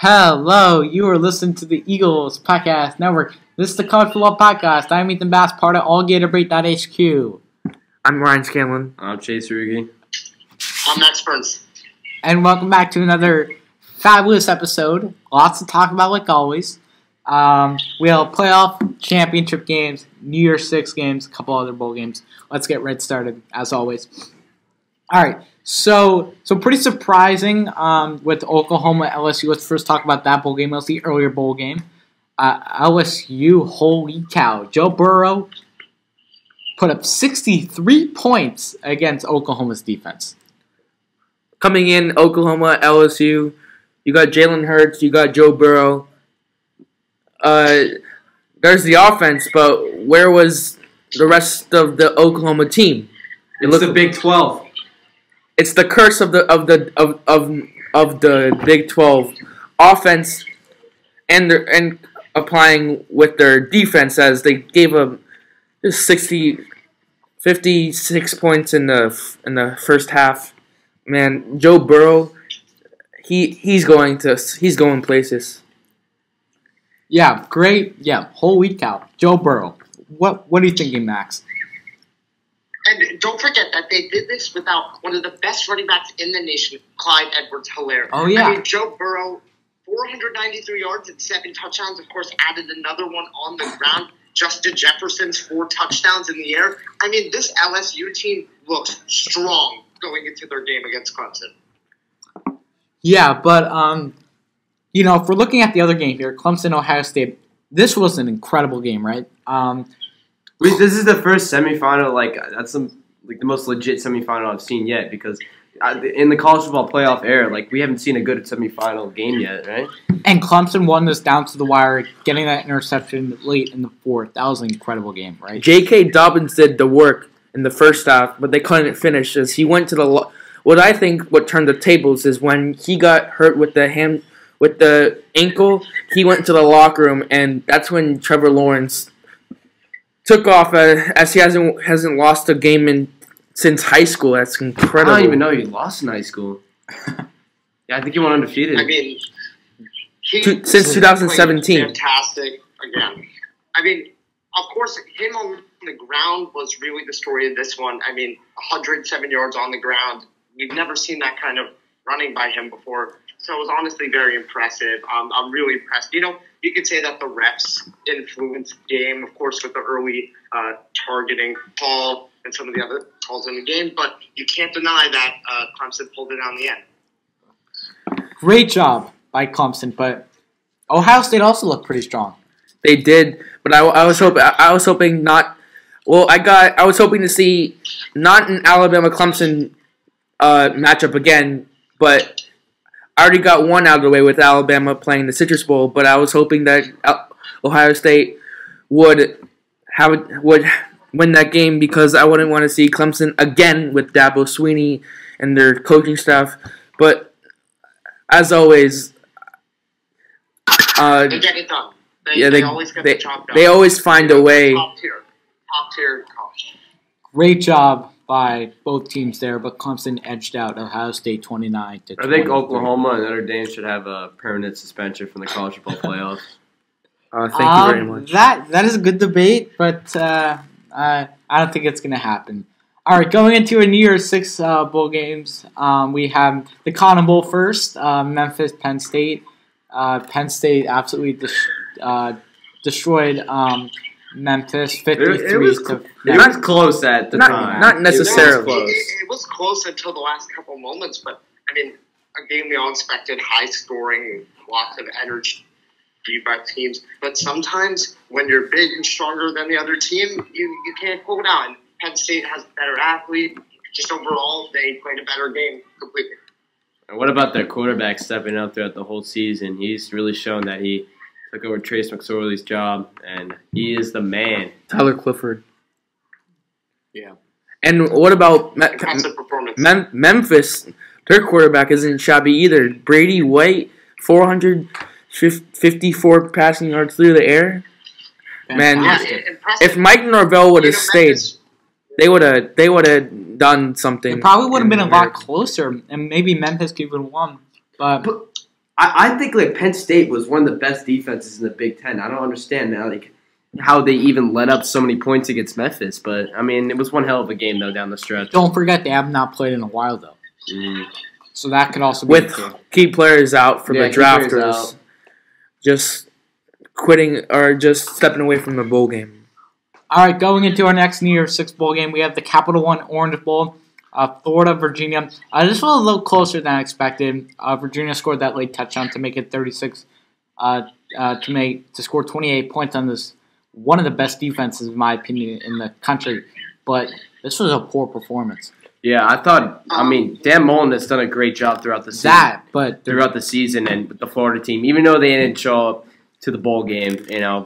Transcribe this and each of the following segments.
Hello, you are listening to the Eagles Podcast Network. This is the College Football Podcast. I'm Ethan Bass, part of AllGatorBait.HQ. I'm Ryan Scanlon. I'm Chase Ruge. I'm Max Bernstein. And welcome back to another fabulous episode. Lots to talk about, like always. We have playoff championship games, New Year's Six games, a couple other bowl games. Let's get red started, as always. All right, so pretty surprising with Oklahoma-LSU. Let's first talk about that bowl game. Let's the earlier bowl game. LSU, holy cow. Joe Burrow put up 63 points against Oklahoma's defense. Coming in, Oklahoma, LSU, you got Jalen Hurts, you got Joe Burrow. There's the offense, but where was the rest of the Oklahoma team? It's the Big 12. It's the curse of the Big 12 offense, and applying with their defense, as they gave up just 56 points in the first half. Man, Joe Burrow, he's going places. Yeah, great. Yeah, holy cow. Joe Burrow. What are you thinking, Max? And don't forget that they did this without one of the best running backs in the nation, Clyde Edwards-Helaire. Oh, yeah. I mean, Joe Burrow, 493 yards and 7 touchdowns. Of course, added another one on the ground. Justin Jefferson's 4 touchdowns in the air. I mean, this LSU team looks strong going into their game against Clemson. Yeah, but, if we're looking at the other game here, Clemson-Ohio State, this was an incredible game, right? This is the first semifinal. That's the most legit semifinal I've seen yet, because in the college football playoff era, we haven't seen a good semifinal game yet, right? And Clemson won this down to the wire, getting that interception late in the fourth. That was an incredible game, right? J.K. Dobbins did the work in the first half, but they couldn't finish, as he went to the. What I think what turned the tables is when he got hurt with the ankle, he went to the locker room, and that's when Trevor Lawrence took off, as he hasn't lost a game since high school. That's incredible. I don't even know he lost in high school. Yeah, I think he went undefeated. I mean, since 2017. Fantastic again. I mean, of course, him on the ground was really the story of this one. I mean, 107 yards on the ground. We've never seen that kind of running by him before. So it was honestly very impressive. I'm really impressed. You could say that the refs influenced the game, of course, with the early targeting call and some of the other calls in the game, but you can't deny that Clemson pulled it out in the end. Great job by Clemson, but Ohio State also looked pretty strong. They did, but I was hoping not. Well, I was hoping to see not an Alabama-Clemson matchup again, but I already got one out of the way with Alabama playing the Citrus Bowl, but I was hoping that Ohio State would win that game, because I wouldn't want to see Clemson again with Dabo Swinney and their coaching staff. But as always, they get it done. They always get the job done. They always find a way. Top tier college. Great job by both teams there, but Clemson edged out Ohio State 29-23. I think Oklahoma and Notre Dame should have a permanent suspension from the college football playoffs. Thank you very much. That is a good debate, but I don't think it's going to happen. All right, going into a New Year's Six bowl games, we have the Cotton Bowl first, Memphis, Penn State. Penn State absolutely destroyed Memphis 53 to. It was close at the time. Not necessarily. It was close until the last couple moments, but I mean, a game we all expected, high scoring, lots of energy by teams. But sometimes when you're big and stronger than the other team, you can't pull it out. And Penn State has a better athlete. Just overall, they played a better game completely. And what about their quarterback stepping up throughout the whole season? He's really shown that he took over Trace McSorley's job, and he is the man. Tyler Clifford. Yeah. And what about Memphis? Their quarterback isn't shabby either. Brady White, 454 passing yards through the air. Man, if Mike Norvell would have stayed, they would have done something. It probably would have been a lot closer, and maybe Memphis could have won. But I think like Penn State was one of the best defenses in the Big Ten. I don't understand now like how they even let up so many points against Memphis. But I mean, it was one hell of a game though down the stretch. Don't forget they have not played in a while though. So that could also be with key players out from the drafters, just quitting or just stepping away from the bowl game. All right, going into our next New Year's Six bowl game, we have the Capital One Orange Bowl, Florida, Virginia. This was a little closer than I expected. Virginia scored that late touchdown to make it 36, to score 28 points on this one of the best defenses, in my opinion, in the country. But this was a poor performance. Yeah, I mean, Dan Mullen has done a great job throughout the season. Throughout the season and with the Florida team, even though they didn't show up to the bowl game,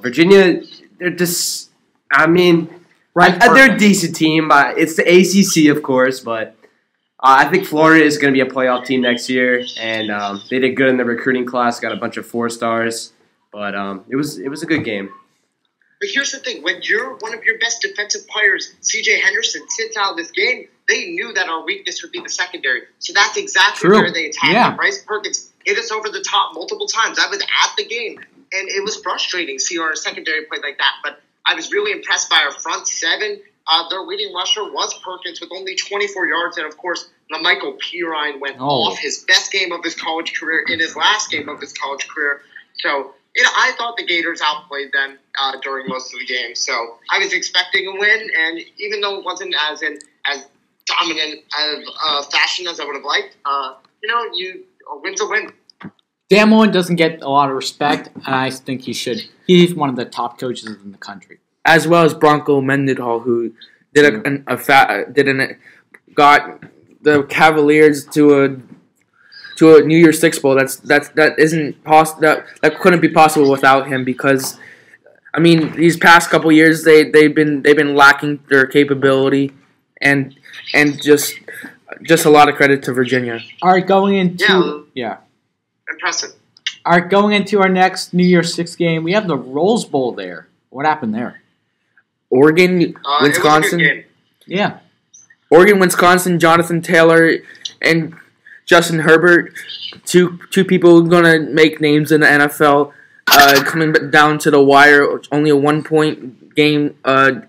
Virginia, they're just, I mean, they're a decent team. It's the ACC, of course, but I think Florida is going to be a playoff team next year, and they did good in the recruiting class, got a bunch of 4-stars, but it was a good game. But here's the thing: when one of your best defensive players, C.J. Henderson, sits out of this game, they knew that our weakness would be the secondary. So that's exactly where they attacked. Bryce Perkins hit us over the top multiple times. I was at the game, and it was frustrating to see our secondary play like that. But I was really impressed by our front seven. Their leading rusher was Perkins with only 24 yards. And, of course, Michael Pirine went off his best game of his college career in his last game of his college career. So, I thought the Gators outplayed them during most of the game. So I was expecting a win. And even though it wasn't as dominant of fashion as I would have liked, a win's a win. Dan Mullen doesn't get a lot of respect, and I think he should. He's one of the top coaches in the country. As well as Bronco Mendenhall, who got the Cavaliers to a New Year's Six bowl. That couldn't be possible without him because, I mean, these past couple years they've been lacking their capability, and just a lot of credit to Virginia. All right, going into impressive. All right, going into our next New Year's Six game, we have the Rose Bowl there. What happened there? Oregon, Wisconsin. It was a good game. Yeah. Oregon, Wisconsin, Jonathan Taylor, and Justin Herbert, two people going to make names in the NFL, coming down to the wire. Only a 1-point game.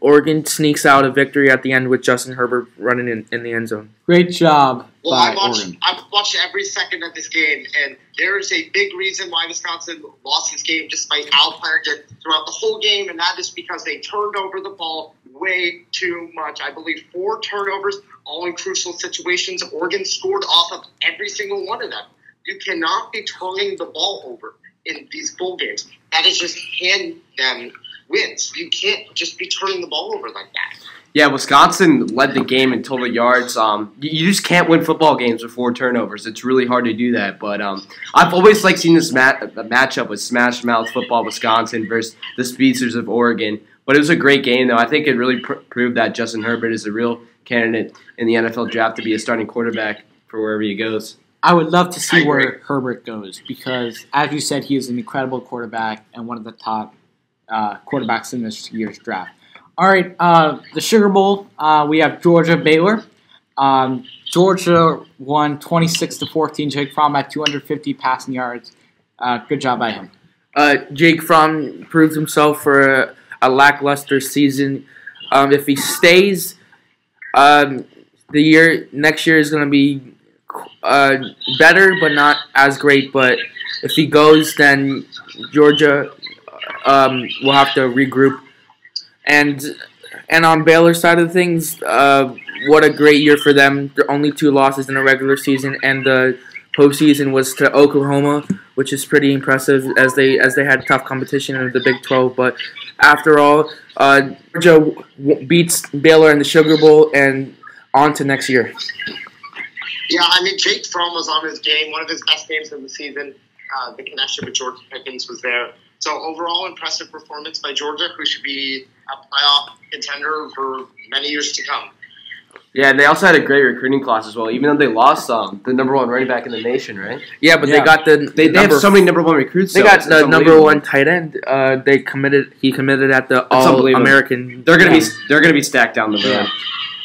Oregon sneaks out a victory at the end with Justin Herbert running in the end zone. Great job by Oregon. I've watched every second of this game, and there is a big reason why Wisconsin lost this game despite outplaying it throughout the whole game, and that is because they turned over the ball way too much. I believe 4 turnovers, all in crucial situations. Oregon scored off of every single one of them. You cannot be turning the ball over in these bowl games. That is just hand them wins. You can't just be turning the ball over like that. Yeah, Wisconsin led the game in total yards. You just can't win football games with 4 turnovers. It's really hard to do that. But I've always liked seeing this matchup with Smash Mouth football Wisconsin versus the Speedsters of Oregon. But it was a great game, though. I think it really proved that Justin Herbert is a real candidate in the NFL draft to be a starting quarterback for wherever he goes. I would love to see where Herbert goes because, as you said, he is an incredible quarterback and one of the top quarterbacks in this year's draft. All right, the Sugar Bowl, we have Georgia-Baylor. Georgia won 26-14. Jake Fromm had 250 passing yards. Good job by him. Jake Fromm proved himself for a lackluster season. If he stays, next year is going to be better, but not as great. But if he goes, then Georgia will have to regroup. And on Baylor's side of things, what a great year for them. Their only 2 losses in the regular season, and the postseason was to Oklahoma, which is pretty impressive as they had tough competition in the Big 12. But after all, Georgia beats Baylor in the Sugar Bowl and on to next year. Yeah, I mean, Jake Fromm was on his game, one of his best games of the season. The connection with George Pickens was there. So overall, impressive performance by Georgia, who should be a playoff contender for many years to come. Yeah, and they also had a great recruiting class as well, even though they lost the number 1 running back in the nation, right? Yeah, but they got they have so many number 1 recruits. They got the number 1 tight end. He committed at the All-American. They're gonna be stacked down the road. Yeah.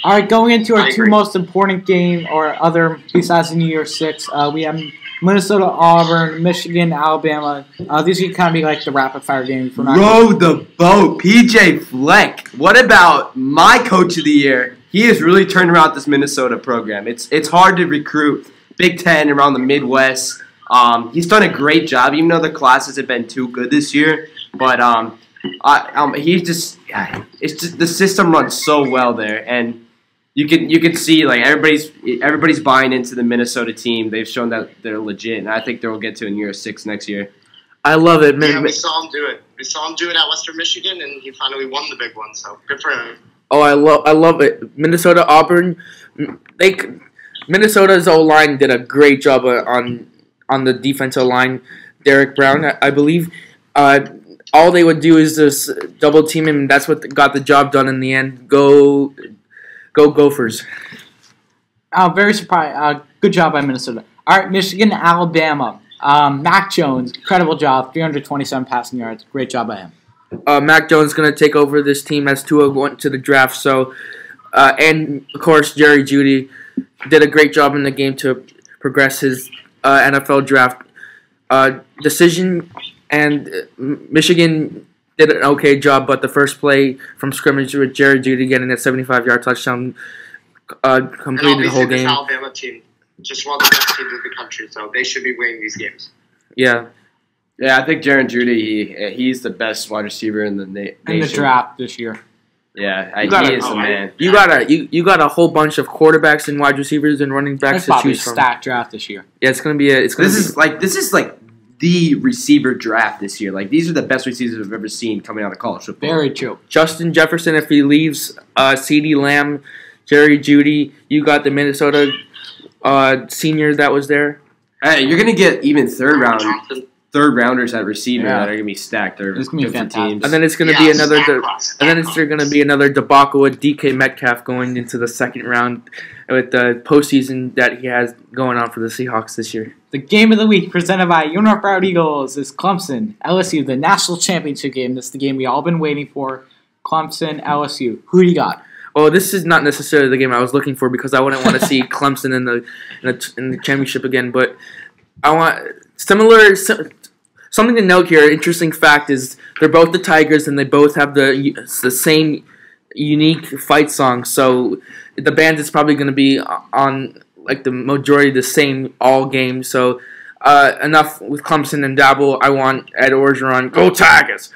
All right, going into our 2 most important game or other besides the New Year's Six, we have Minnesota, Auburn, Michigan, Alabama. These could kind of be like the rapid-fire games. Row the boat. PJ Fleck. What about my coach of the year? He has really turned around this Minnesota program. It's hard to recruit Big Ten around the Midwest. He's done a great job, even though the classes have been too good this year. But he's just it's just the system runs so well there, and you can see like everybody's buying into the Minnesota team. They've shown that they're legit, and I think they'll get to in year 6 next year. I love it. Yeah, we saw him do it. We saw him do it at Western Michigan, and he finally won the big one. So good for him. Oh, I love it. Minnesota, Auburn. Minnesota's O-line did a great job on the defensive line. Derek Brown, I believe. All they would do is just double team him, and that's what got the job done in the end. Go Gophers. Very surprised. Good job by Minnesota. All right, Michigan, Alabama. Mac Jones, incredible job. 327 passing yards. Great job by him. Mac Jones is going to take over this team as Tua went to the draft. So, and of course, Jerry Jeudy did a great job in the game to progress his NFL draft decision. And Michigan did an okay job, but the first play from scrimmage with Jerry Jeudy getting that 75-yard touchdown completed the whole game. This Alabama team just one of the best teams in the country, so they should be winning these games. Yeah. Yeah, I think Jaron Jeudy, he's the best wide receiver in the nation. In the draft this year. Yeah, he is the man. You got a whole bunch of quarterbacks and wide receivers and running backs to choose from. Stacked draft this year. Yeah, it's gonna be This is like the receiver draft this year. Like these are the best receivers I've ever seen coming out of college football. Very true. Justin Jefferson, if he leaves, CeeDee Lamb, Jerry Jeudy, you got the Minnesota senior that was there. Hey, you're gonna get even third rounders at receiver that are gonna be stacked. They're it's gonna be fantastic. And then it's gonna be another. And then it's gonna be another debacle with DK Metcalf going into the second round with the postseason that he has going on for the Seahawks this year. The game of the week presented by Union Proud Eagles is Clemson-LSU, the national championship game. This is the game we all been waiting for. Clemson-LSU. Who do you got? Oh, this is not necessarily the game I was looking for because I wouldn't want to see Clemson in the championship again. But I want something to note here. Interesting fact is they're both the Tigers and they both have the same unique fight song. So the band is probably going to be on like the majority of the same all game. So enough with Clemson and Dabble. I want Ed Orgeron. Go Tigers!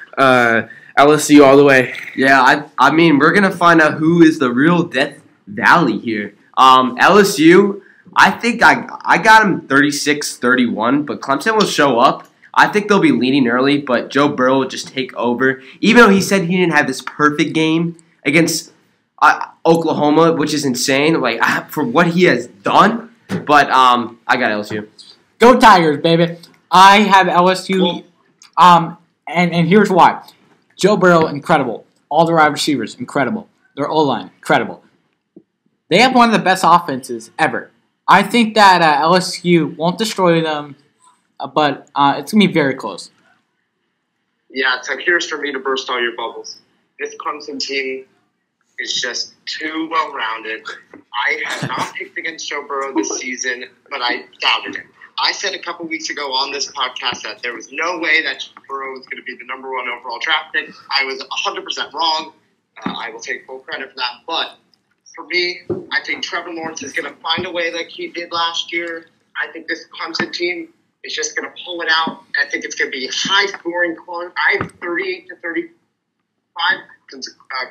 LSU all the way. Yeah, I mean, we're going to find out who is the real Death Valley here. LSU, I think I got them 36-31, but Clemson will show up. I think they'll be leading early, but Joe Burrow will just take over. Even though he said he didn't have this perfect game against Oklahoma, which is insane, like for what he has done. But I got LSU. Go Tigers, baby. I have LSU, and here's why. Joe Burrow, incredible. All the wide receivers, incredible. Their O-line, incredible. They have one of the best offenses ever. I think that LSU won't destroy them, but it's going to be very close. Yeah, so here's for me to burst all your bubbles. This Clemson team is just too well-rounded. I have not picked against Joe Burrow this season, but I doubted him. I said a couple weeks ago on this podcast that there was no way that Joe Burrow was going to be the number 1 overall draft pick. I was 100% wrong. I will take full credit for that. But for me, I think Trevor Lawrence is going to find a way like he did last year. I think this Clemson team is just going to pull it out. I think it's going to be high-scoring. I have 38-35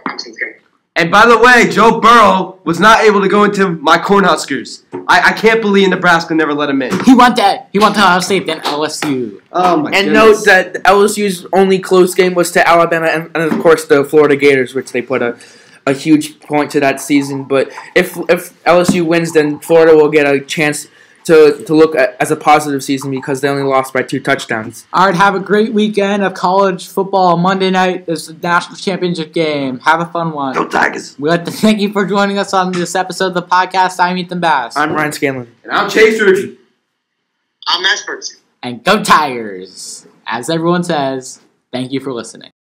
Clemson's game. And by the way, Joe Burrow was not able to go into my Cornhuskers. I can't believe Nebraska never let him in. He went to Ohio State, then LSU. Oh my And goodness. note that LSU's only close game was to Alabama and of course the Florida Gators, which they put a huge point to that season. But if LSU wins, then Florida will get a chance to look at as a positive season because they only lost by 2 touchdowns. All right, have a great weekend of college football. Monday night is the national championship game. Have a fun one. Go Tigers. We'd like to thank you for joining us on this episode of the podcast. I'm Ethan Bass. I'm Ryan Scanlon. And I'm Chase Ruge. I'm Max Bernstein. And go Tigers! As everyone says, thank you for listening.